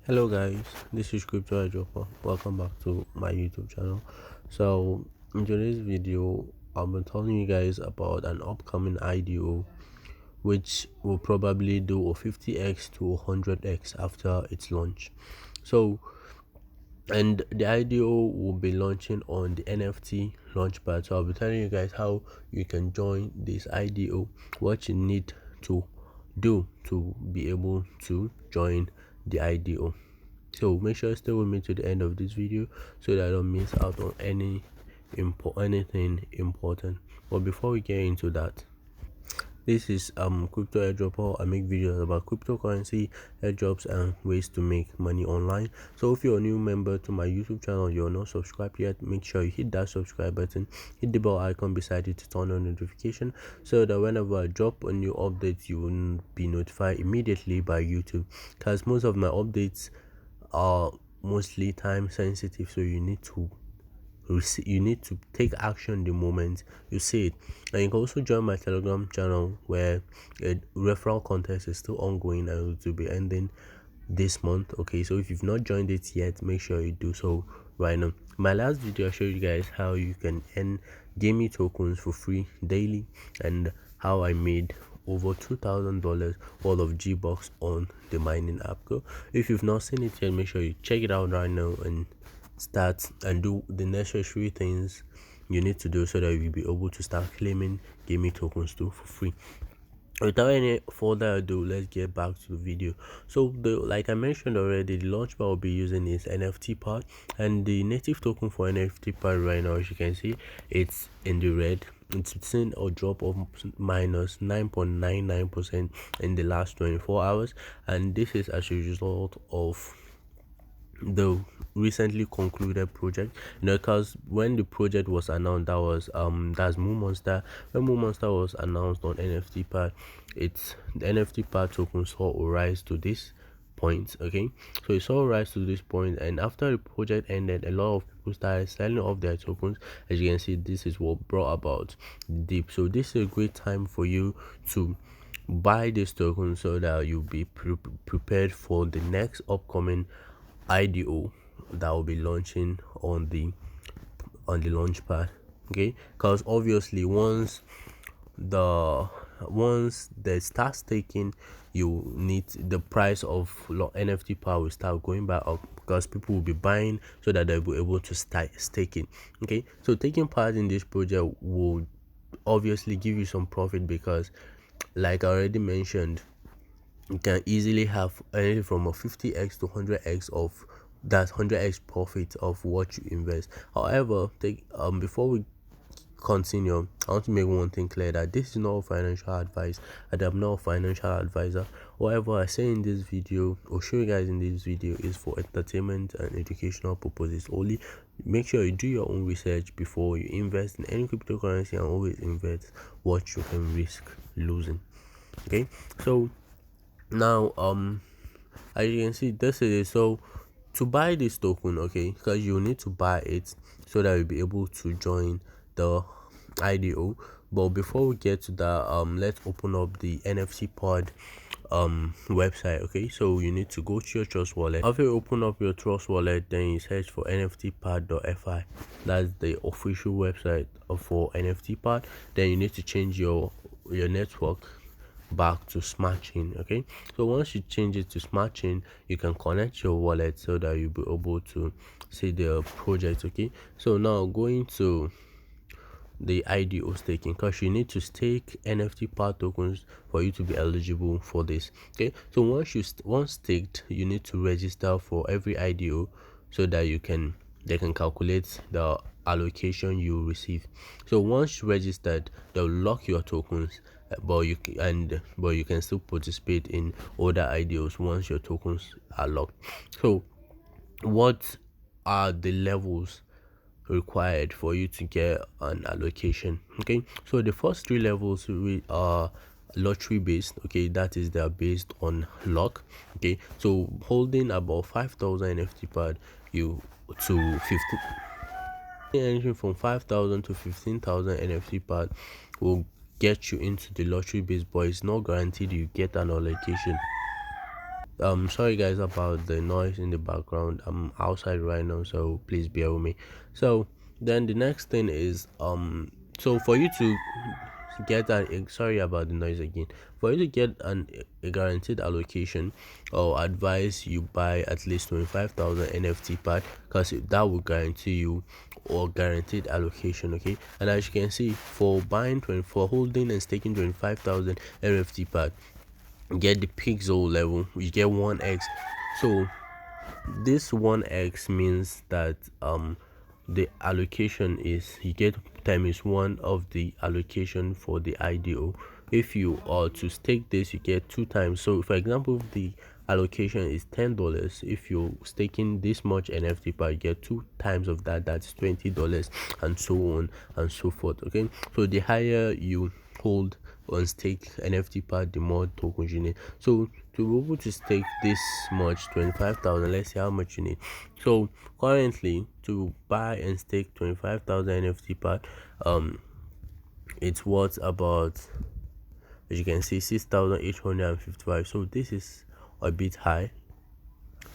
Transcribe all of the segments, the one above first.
Hello guys, this is Crypto Dropper. Welcome back to my YouTube channel. So in today's video, I'll be telling you guys about an upcoming IDO which will probably do a 50x to 100x after its launch. So and the IDO will be launching on the NFT launchpad. So I'll be telling you guys how you can join this IDO, what you need to do to be able to join the IDO. So make sure you stay with me to the end of this video so that I don't miss out on anything important. But before we get into that, this is crypto airdropper. I make videos about cryptocurrency, airdrops, and ways to make money online. So if you're a new member to my YouTube channel, you're not subscribed yet, make sure you hit that subscribe button, hit the bell icon beside it to turn on notification so that whenever I drop a new update, you will be notified immediately by YouTube. Because most of my updates are mostly time sensitive, so you need to take action the moment you see it. And you can also join my Telegram channel where a referral contest is still ongoing and it will be ending this month. Okay, so if you've not joined it yet, make sure you do so right now. My last video I showed you guys how you can earn gaming tokens for free daily and how I made over $2,000 worth of G-Bucks on the mining app. So if you've not seen it yet, make sure you check it out right now and start and do the necessary things you need to do so that you'll be able to start claiming gaming tokens too for free. Without any further ado, let's get back to the video. So like I mentioned already, the launchpad will be using is NFTPad, and the native token for NFTPad right now, as you can see, it's in the red. It's seen a drop of minus 9.99% in the last 24 hours, and this is as a result of the recently concluded project. Because when the project was announced, that's Moon Monster. When Moon Monster was announced on NFTPad, it's the NFTPad token saw a rise to this point. Okay, so it saw a rise to this point, and after the project ended, a lot of people started selling off their tokens. As you can see, this is what brought about the dip. So this is a great time for you to buy this token so that you'll be prepared for the next upcoming IDO that will be launching on the launchpad. Okay, because obviously the once they start staking, you need the price of NFT power will start going back up because people will be buying so that they'll be able to start staking. Okay, so taking part in this project will obviously give you some profit because, like I already mentioned, you can easily have anything from a 50x to 100x of that 100x profit of what you invest. However, before we continue, I want to make one thing clear that this is not financial advice and I'm not a financial advisor. Whatever I say in this video or show you guys in this video is for entertainment and educational purposes only. Make sure you do your own research before you invest in any cryptocurrency, and always invest what you can risk losing. Okay, so now as you can see, this is it. So to buy this token, okay, because you need to buy it so that you'll be able to join the IDO. But before we get to that, let's open up the NFT pod website. Okay, so you need to go to your trust wallet. After you open up your trust wallet, then you search for nftpad.fi. That's the official website for NFTpad. Then you need to change your network back to smart chain. Okay, so once you change it to smart chain, you can connect your wallet so that you'll be able to see the project. Okay, so now going to the IDO staking, because you need to stake NFT part tokens for you to be eligible for this. Okay, so once staked, you need to register for every IDO so that they can calculate the allocation you receive. So once registered, they'll lock your tokens, but you can still participate in other IDOs once your tokens are locked. So what are the levels required for you to get an allocation? Okay, so the first three levels are lottery based. Okay, that is, they're based on luck. Okay, so holding about 5,000 NFT pad, you to 50, anything from 5,000 to 15,000 NFT pad will get you into the lottery based, but it's not guaranteed you get an allocation. Sorry guys about the noise in the background. I'm outside right now, so please bear with me. So then the next thing is so for you to get an sorry about the noise again. For you to get a guaranteed allocation, or advise you buy at least 25,000 NFT pad, because that will guarantee you or guaranteed allocation. Okay, and as you can see, for buying 20, for holding and staking 25,000 NFT pad, get the pixel level, you get 1x. So this 1x means that the allocation is, you get times one of the allocation for the IDO. If you are to stake this, you get two times. So for example, if the allocation is $10, if you're staking this much NFT per, you get two times of that, that's $20, and so on and so forth. Okay, so the higher you hold on stake NFT pad, the more tokens you need. So to be able to stake this much, 25,000, let's see how much you need. So currently, to buy and stake 25,000 NFT pad, it's worth about, as you can see, 6,855. So this is a bit high.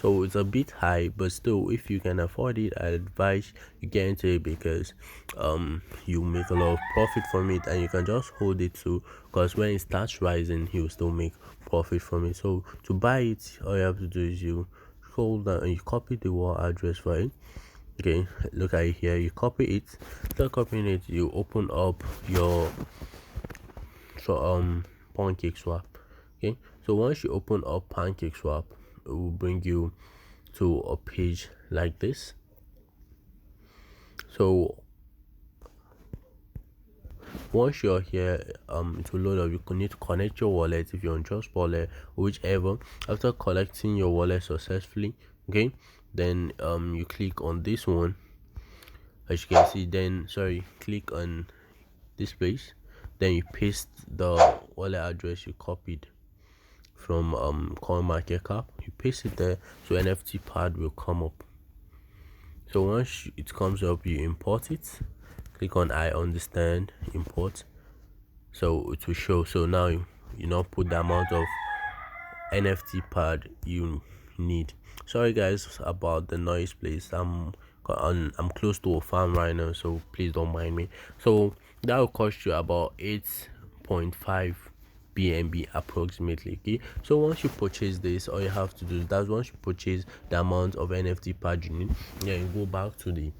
So it's a bit high, but still, if you can afford it, I advise you get into it, because you make a lot of profit from it, and you can just hold it too, because when it starts rising, you will still make profit from it. So to buy it, all you have to do is you scroll down and you copy the wallet address for it. Okay, look at it here, you copy it. After copying it, you open up your pancake swap. Okay, so once you open up pancake swap, it will bring you to a page like this. So once you're here, it will load up. You need to connect your wallet if you're on Trust Wallet or whichever. After collecting your wallet successfully, okay, then you click on this one, as you can see. Then click on this place, then you paste the wallet address you copied from CoinMarketCap. You paste it there, so NFTPad will come up. So once it comes up, you import it. Click on I understand, import. So it will show. So now you now put the amount of NFTPad you need. Sorry guys about the noise, please. I'm close to a farm right now, so please don't mind me. So that will cost you about 8.5 BNB approximately. Okay, so once you purchase this, all you have to do is that once you purchase the amount of NFT pad you need, then you go back to the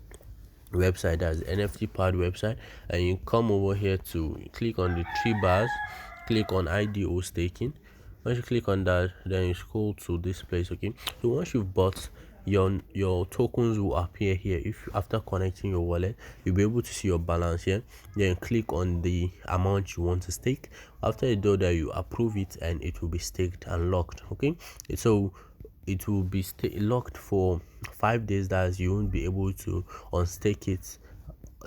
website, that's the NFTPad website, and you come over here to click on the three bars, click on IDO staking. Once you click on that, then you scroll to this place. Okay, so once you've bought, your tokens will appear here. If after connecting your wallet, you'll be able to see your balance here. Then click on the amount you want to stake. After you do that, you approve it, and it will be staked and locked. Okay, so it will be locked for 5 days. That you won't be able to unstake it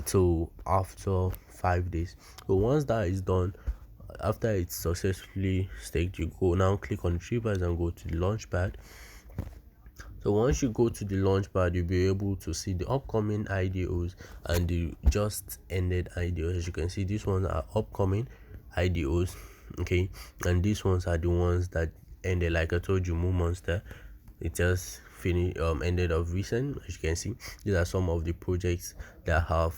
till after 5 days. So once that is done, after it's successfully staked, you go now click on three bars and go to the launchpad. So once you go to the launchpad, you'll be able to see the upcoming IDOs and the just ended IDOs. As you can see, these ones are upcoming IDOs, okay, and these ones are the ones that ended. Like I told you, Moon Monster, it just finished ended of recent. As you can see, these are some of the projects that have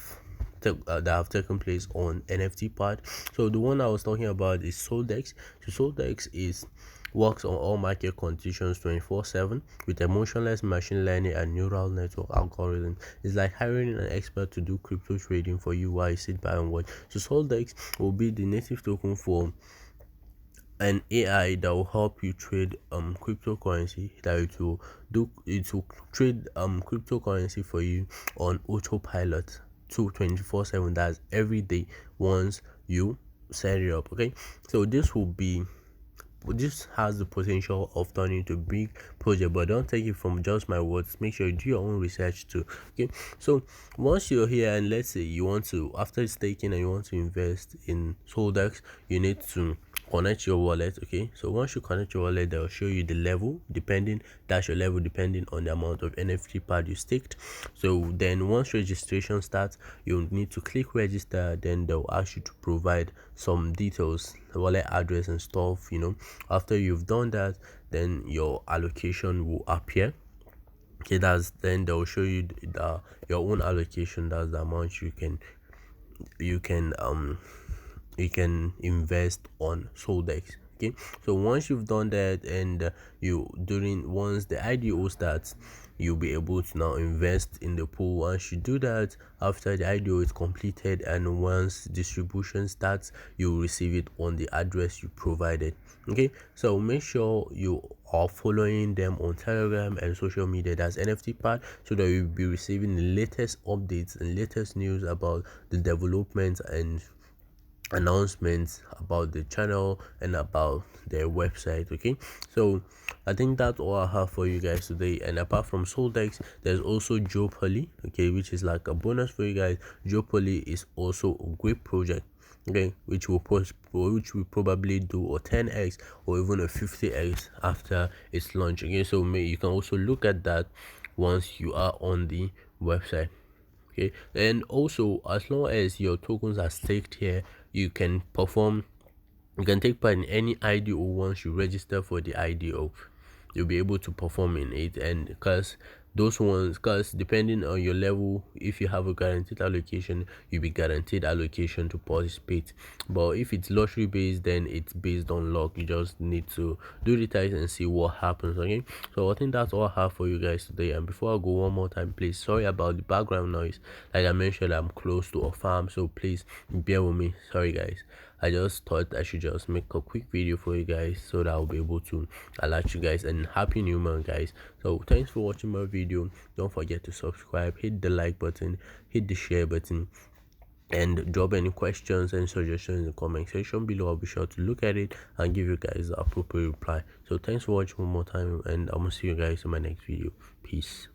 taken place on NFTPad. So the one I was talking about is Soldex. So Soldex works on all market conditions 24/7 with emotionless machine learning and neural network algorithm. It's like hiring an expert to do crypto trading for you while you sit by and watch. So Soldex will be the native token for an AI that will help you trade cryptocurrency, that it will trade cryptocurrency for you on autopilot 24/7. That's every day once you set it up. Okay, so this has the potential of turning into a big project, but don't take it from just my words. Make sure you do your own research too. Okay, so once you're here, and let's say you want to, after staking and you want to invest in Soldex, you need to connect your wallet. Okay, so once you connect your wallet, they'll show you the level depending, that's your level depending on the amount of NFTPad you staked. So then once registration starts, you need to click register. Then they'll ask you to provide some details, wallet address and stuff, after you've done that, then your allocation will appear. Okay, that's then they'll show you your own allocation. That's the amount you can you can invest on Soldex. Okay, so once you've done that, and once the IDO starts, you'll be able to now invest in the pool. Once you do that, after the IDO is completed and once distribution starts, you'll receive it on the address you provided. Okay, so make sure you are following them on Telegram and social media, that's NFTPad, so that you'll be receiving the latest updates and latest news about the developments and announcements about the channel and about their website. Okay, so I think that's all I have for you guys today. And apart from Soldex, there's also Joe Poly, okay, which is like a bonus for you guys. Joe Poly is also a great project, okay, which will probably do a 10x or even a 50x after its launch. Okay, so you can also look at that once you are on the website. Okay, and also as long as your tokens are staked here, you can take part in any IDO. Once you register for the IDO, you'll be able to perform in it. And because depending on your level, if you have a guaranteed allocation, you'll be guaranteed allocation to participate. But if it's lottery based, then it's based on luck. You just need to do the test and see what happens. Okay, so I think that's all I have for you guys today. And before I go, one more time, please, sorry about the background noise. Like I mentioned, I'm close to a farm, so please bear with me. Sorry guys, I just thought I should just make a quick video for you guys so that I'll be able to alert you guys. And happy new month, guys. So thanks for watching my video. Don't forget to subscribe, hit the like button, hit the share button, and drop any questions and suggestions in the comment section below. I'll be sure to look at it and give you guys the appropriate reply. So thanks for watching one more time, and I'm gonna see you guys in my next video. Peace.